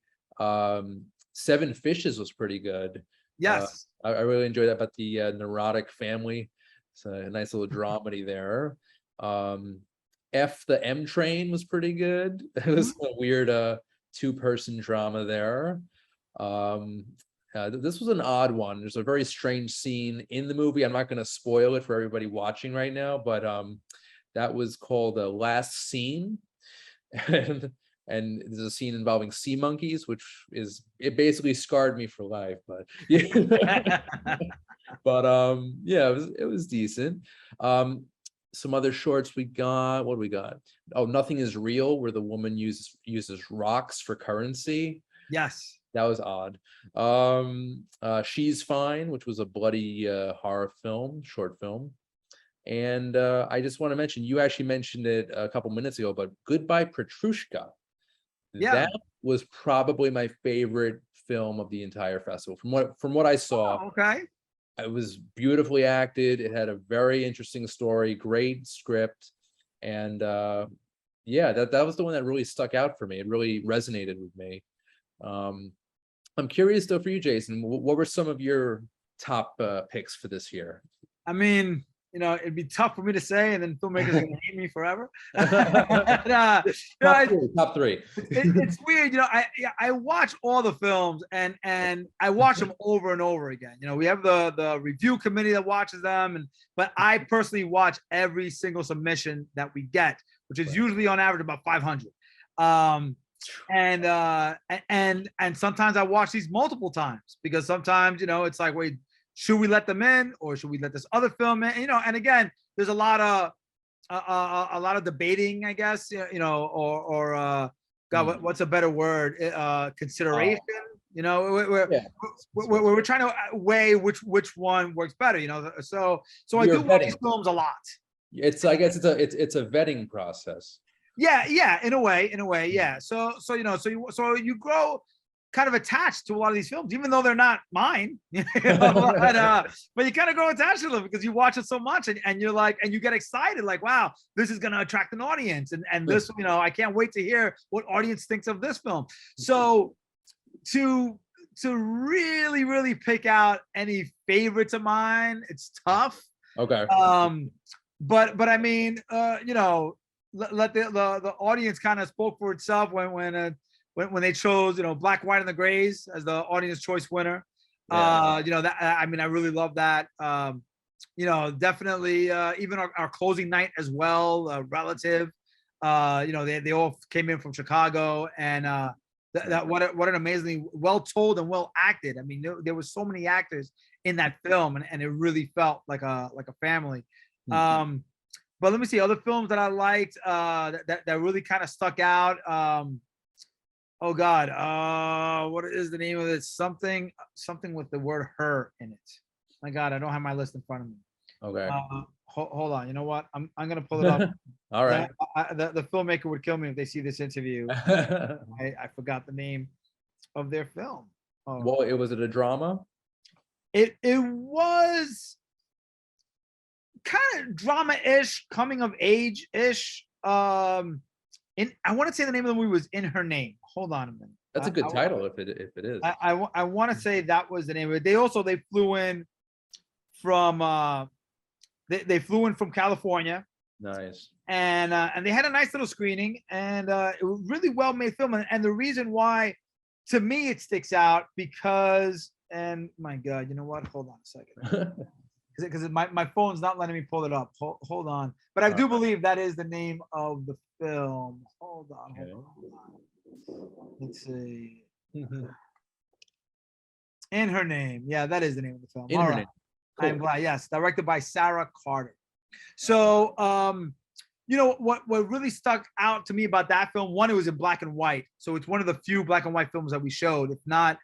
Seven Fishes was pretty good. Yes. I really enjoyed that about the neurotic family. It's a nice little dramedy there. F the M Train was pretty good. It was a weird 2-person drama there. This was an odd one. There's a very strange scene in the movie. I'm not going to spoil it for everybody watching right now, but That was called Last Scene. and and there's a scene involving sea monkeys, which it basically scarred me for life. But yeah, but yeah, it was decent. Some other shorts we got. What do we got? Oh, Nothing Is Real, where the woman uses rocks for currency. Yes. That was odd. She's Fine, which was a bloody horror film, short film. And I just want to mention, you actually mentioned it a couple minutes ago, but Goodbye Petrushka. Yeah. That was probably my favorite film of the entire festival. From what I saw, Oh, okay. it was beautifully acted. It had a very interesting story, great script, and yeah, that was the one that really stuck out for me. It really resonated with me. I'm curious though for you, Jayson, what were some of your top picks for this year? I mean, it'd be tough for me to say, and then filmmakers are gonna hate me forever. But, Top three. It's weird, I watch all the films and I watch them over and over again. We have the review committee that watches them, but I personally watch every single submission that we get, which is usually on average about 500. And sometimes I watch these multiple times, because sometimes it's like, wait, should we let them in, or should we let this other film in? And again, there's a lot of debating, I guess, or God, what's a better word? Consideration. We're trying to weigh which one works better. So I do watch these films a lot. I guess it's a vetting process. Yeah, in a way, yeah. So you grow kind of attached to a lot of these films, even though they're not mine. But you kind of grow attached to them because you watch it so much, and you're like, and you get excited, like, wow, this is gonna attract an audience, and this, I can't wait to hear what audience thinks of this film. So to really pick out any favorites of mine, it's tough. Okay. But I mean, let the audience kind of spoke for itself when they chose, Black, White, and the Grays as the audience choice winner. Yeah. That, I mean, I really love that. Definitely, even our closing night as well, Relative. They all came in from Chicago, and what an amazingly well told and well acted. I mean, there was so many actors in that film, and it really felt like a family. But let me see other films that I liked that really kind of stuck out. Oh God, what is the name of it? Something with the word "her" in it. My God, I don't have my list in front of me. Okay. Hold on. You know what? I'm gonna pull it up. All right. The filmmaker would kill me if they see this interview. I forgot the name of their film. Oh. Well, was it a drama? It was kind of drama-ish, coming of age-ish. I want to say the name of the movie was In Her Name. Hold on a minute. That's a good title if it is. I want to say that was the name of it. They flew in from they flew in from California. Nice. And they had a nice little screening, and it was really well made film. And the reason why, to me, it sticks out because, and my God, you know what? Hold on a second. Because my phone's not letting me pull it up. Hold on. But I do believe that is the name of the film. Hold on. Let's see. In Her Name. Yeah, that is the name of the film. In Her Name. Cool. I'm glad. Yes, directed by Sarah Carter. So, what really stuck out to me about that film, one, it was in black and white. So it's one of the few black and white films that we showed. If not,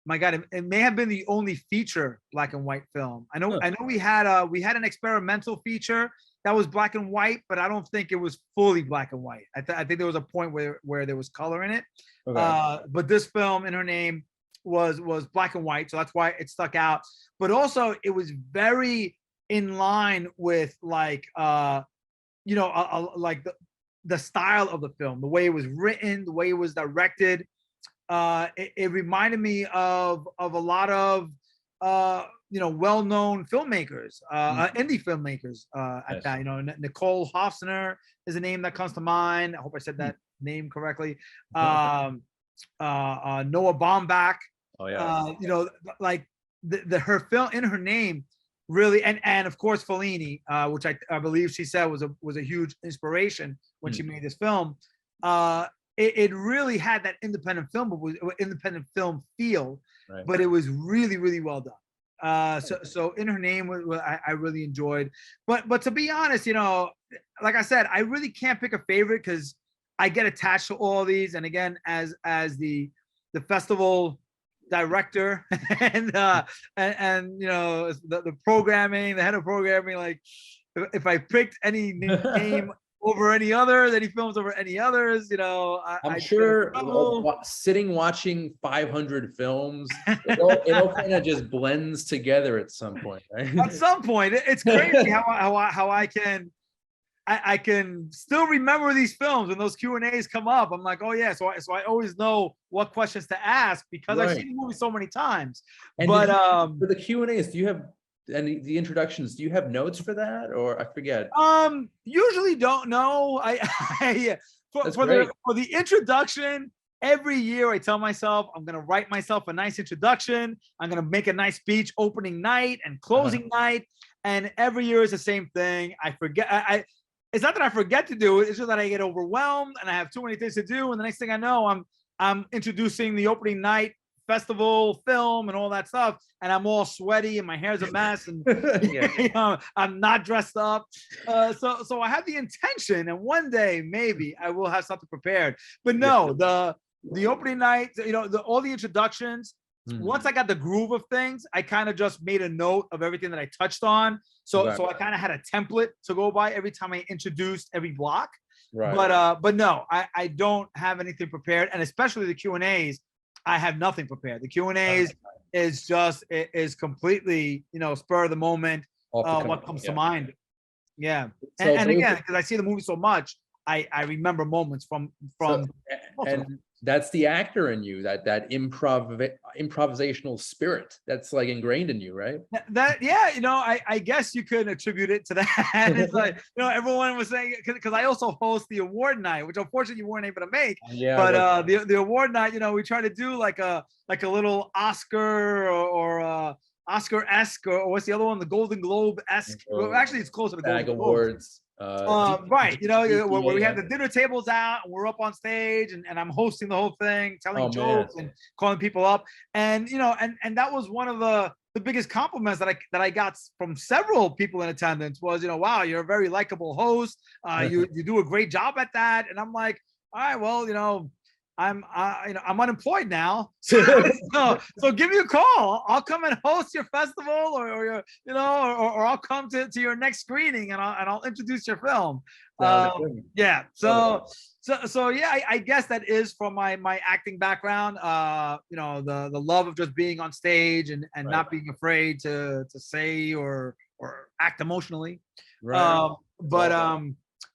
my God, it may have been the only feature black and white film. I know we had an experimental feature that was black and white, but I don't think it was fully black and white. I think there was a point where there was color in it. Okay. But this film, In Her Name, was black and white, so that's why it stuck out. But also, it was very in line with like like the style of the film, the way it was written, the way it was directed. It reminded me of a lot of well-known filmmakers, indie filmmakers at that. Nicole Hofstner is a name that comes to mind. I hope I said that name correctly. Noah Baumbach. Oh yeah. Like her film In Her Name really, and of course Fellini, which I believe she said was a huge inspiration when she made this film. It really had that independent feel, Right. but it was really, really well done. So In Her Name, I really enjoyed. But to be honest, like I said, I really can't pick a favorite because I get attached to all of these. And again, as the festival director and the programming, the head of programming, like if I picked any name over any others, any films over any others, I'm sure sitting watching 500 films, it all kind of just blends together at some point, right? At some point, it's crazy how I can still remember these films when those Q&As come up. I'm like, oh yeah, so I always know what questions to ask because I've seen the movie so many times. And but for the Q&As, do you have the introductions? Do you have notes for that, or I forget? Usually don't know. For the introduction, every year I tell myself I'm gonna write myself a nice introduction. I'm gonna make a nice speech opening night and closing night. And every year is the same thing. I forget. It's not that I forget to do it. It's just that I get overwhelmed and I have too many things to do. And the next thing I know, I'm introducing the opening night festival film and all that stuff, and I'm all sweaty and my hair's a mess, and I'm not dressed up. So I have the intention, and one day maybe I will have something prepared. But no, the opening night, all the introductions. Once I got the groove of things, I kind of just made a note of everything that I touched on. So I kind of had a template to go by every time I introduced every block. Right. But no, I don't have anything prepared, and especially the Q&As, I have nothing prepared. The Q&As is completely, spur of the moment, what comes to mind. Yeah. So and again, because I see the movie so much, I remember moments from and that's the actor in you, that improvisational spirit that's like ingrained in you, right? I guess you could attribute it to that. It's like, everyone was saying, because I also host the award night, which unfortunately you weren't able to make. But the award night, we try to do like a little Oscar or Oscar-esque, or what's the other one? The Golden Globe-esque. Well, actually, it's closer to the Golden Awards. Right, where we have the dinner tables out and we're up on stage, and I'm hosting the whole thing, telling jokes and calling people up, and and that was one of the biggest compliments that I got from several people in attendance was, wow, you're a very likable host, you do a great job at that. And I'm like, all right, well, I'm unemployed now, so give me a call. I'll come and host your festival, or I'll come to your next screening and I'll introduce your film. Yeah. So I guess that is from my acting background. The love of just being on stage and not being afraid to say or act emotionally. Right.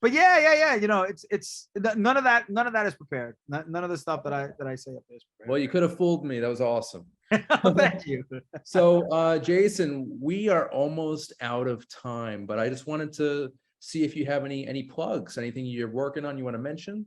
But yeah. It's none of that is prepared. None of the stuff that I say up there is prepared. Well, you could have fooled me. That was awesome. Thank you. So, Jayson, we are almost out of time, but I just wanted to see if you have any plugs, anything you're working on you want to mention.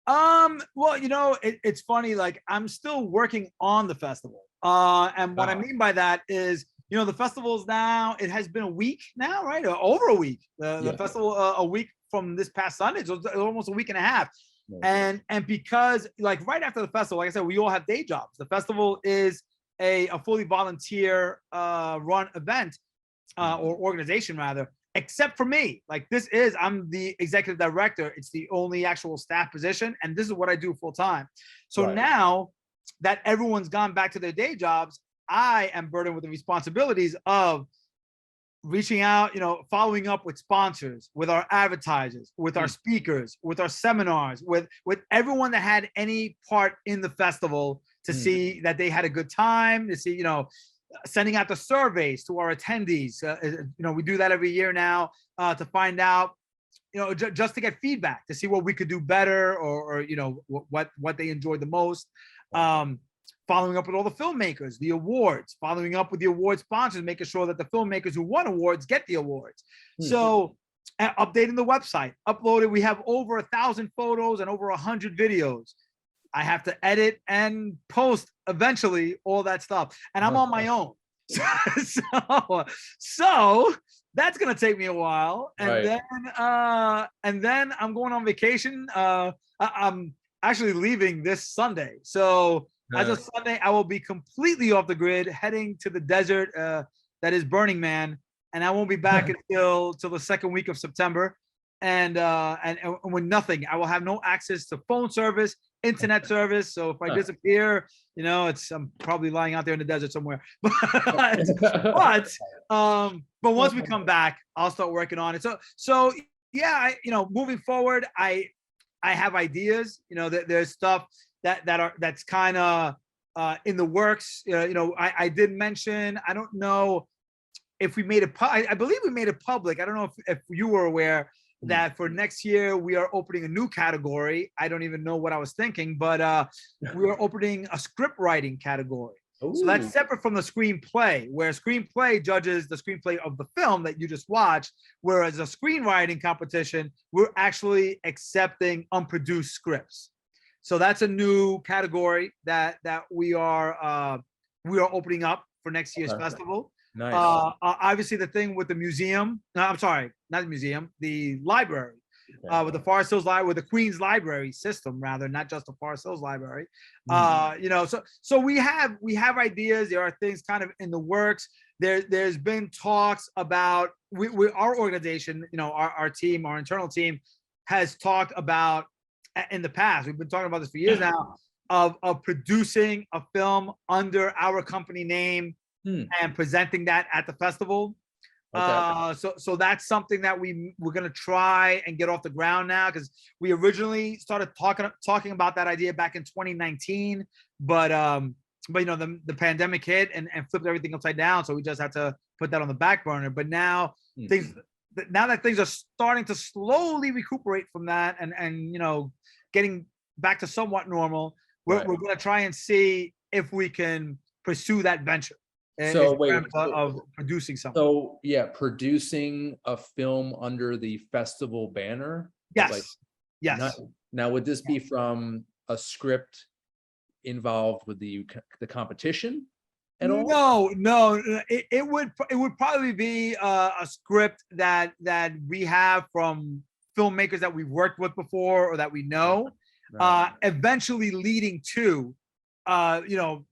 Well, it's funny. Like, I'm still working on the festival. And what I mean by that is, the festival's now, it has been a week now, right? Over a week. The festival, a week from this past Sunday, so it's almost a week and a half. And because, like, right after the festival, like I said, we all have day jobs. The festival is a fully volunteer run event, or organization rather, except for me. Like, I'm the executive director. It's the only actual staff position, and this is what I do full time. So now that everyone's gone back to their day jobs, I am burdened with the responsibilities of reaching out, following up with sponsors, with our advertisers, with our speakers, with our seminars, with everyone that had any part in the festival to see that they had a good time, to see, sending out the surveys to our attendees. We do that every year now, to find out, just to get feedback, to see what we could do better, or what they enjoyed the most. Following up with all the filmmakers, the awards, following up with the award sponsors, making sure that the filmmakers who won awards get the awards. So updating the website, uploaded. We have over 1,000 photos and over 100 videos. I have to edit and post eventually all that stuff. And I'm on my own. So that's gonna take me a while, and Right. then I'm going on vacation. I'm actually leaving this Sunday. So as of Sunday, I will be completely off the grid, heading to the desert that is Burning Man, and I won't be back until till the second week of September. And with nothing, I will have no access to phone service, internet service. So if I disappear, I'm probably lying out there in the desert somewhere. But once we come back, I'll start working on it. So yeah, moving forward, I have ideas. There's stuff that's kind of in the works. I did mention. I don't know if we made it. I believe we made it public. I don't know if you were aware that for next year we are opening a new category. I don't even know what I was thinking, but we are opening a script writing category. Ooh. So that's separate from the screenplay, where screenplay judges the screenplay of the film that you just watched, whereas a screenwriting competition, we're actually accepting unproduced scripts. So that's a new category that we are opening up for next year's festival. Nice. Obviously, the thing with the museum, no, I'm sorry, not the museum, the library, with the Forest Hills Library, with the Queen's Library system, rather, not just the Forest Hills Library. So we have ideas. There are things kind of in the works. There's been talks about our organization, our team, our internal team, has talked about in the past. We've been talking about this for years now of producing a film under our company name. And presenting that at the festival. So that's something that we're gonna try and get off the ground now, because we originally started talking about that idea back in 2019, but the pandemic hit and flipped everything upside down, so we just had to put that on the back burner. But now now that things are starting to slowly recuperate from that and getting back to somewhat normal, we're gonna try and see if we can pursue that venture. So wait, of producing something. So yeah, producing a film under the festival banner. Yes. Yes. Now, would this be from a script involved with the competition at all? No. It would probably be a script that we have from filmmakers that we've worked with before or that we know. Eventually leading to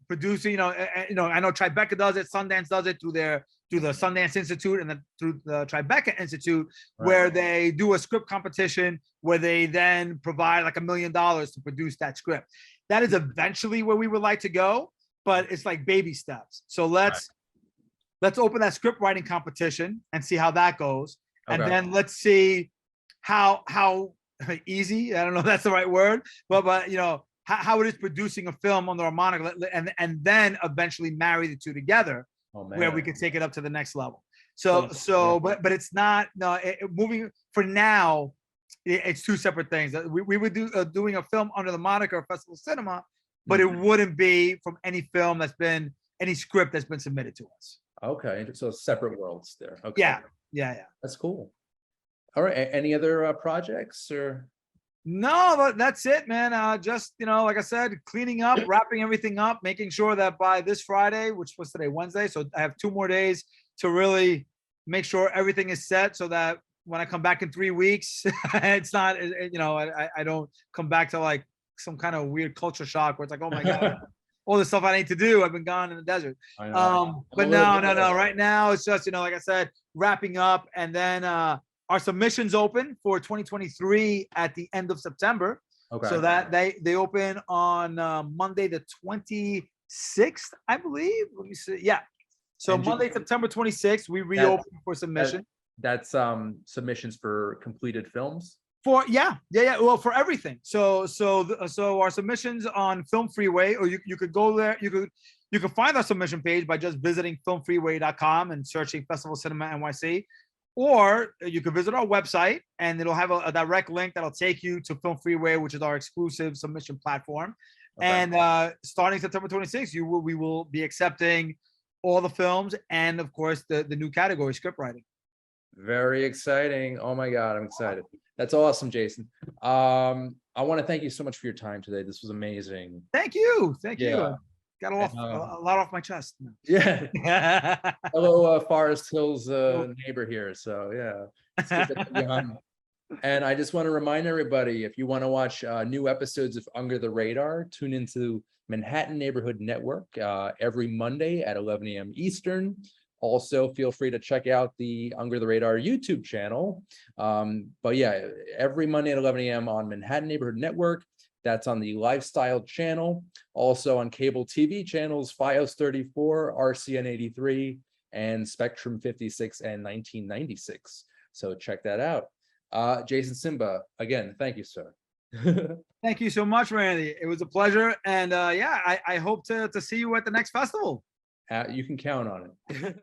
producing, I know Tribeca does it, Sundance does it through the Sundance Institute and through the Tribeca Institute, where they do a script competition where they then provide like $1 million to produce that script. That is eventually where we would like to go, but it's like baby steps. So let's open that script writing competition and see how that goes. And then let's see how easy, I don't know if that's the right word, but how it is producing a film under a moniker, and then eventually marry the two together, where we could take it up to the next level. But it's not, moving for now, it's two separate things. We would do doing a film under the moniker of Festival Cinema, but it wouldn't be from any script that's been submitted to us. Okay, so separate worlds there. Okay. Yeah. That's cool. All right, any other projects or? No, that's it, man. Just, like I said, cleaning up, wrapping everything up, making sure that by this Friday, which was today, Wednesday, so I have 2 more days to really make sure everything is set, so that when I come back in 3 weeks, it's not, I don't come back to like some kind of weird culture shock where it's like, oh my God, all the stuff I need to do, I've been gone in the desert. I know. But no. Right now, it's just, like I said, wrapping up, and then our submissions open for 2023 at the end of September. So that they open on Monday the 26th, I believe. Let me see. Yeah. So Monday, September 26th, we reopen for submission. That's submissions for completed films. Yeah. Well, for everything. So our submissions on Film Freeway, or you could go there. You could find our submission page by just visiting filmfreeway.com and searching Festival Cinema NYC. Or you can visit our website, and it'll have a direct link that'll take you to Film Freeway, which is our exclusive submission platform. And starting September 26th, we will be accepting all the films, and of course the new category, script writing. Very exciting. Oh my God, I'm excited. That's awesome, Jayson. I want to thank you so much for your time today. This was amazing. Thank you. got a lot off my chest. Yeah. Yeah. Hello, Forest Hills neighbor here. So yeah, it's good to have you on. And I just want to remind everybody, if you want to watch new episodes of Under the Radar, tune into Manhattan Neighborhood Network every Monday at 11 a.m. Eastern. Also, feel free to check out the Under the Radar YouTube channel. But yeah, every Monday at 11 a.m. on Manhattan Neighborhood Network. That's on the Lifestyle channel. Also on cable TV channels, FiOS 34, RCN 83, and Spectrum 56 and 1996. So check that out. Jayson, Simba, again, thank you, sir. Thank you so much, Randy. It was a pleasure. And yeah, I hope to see you at the next festival. You can count on it.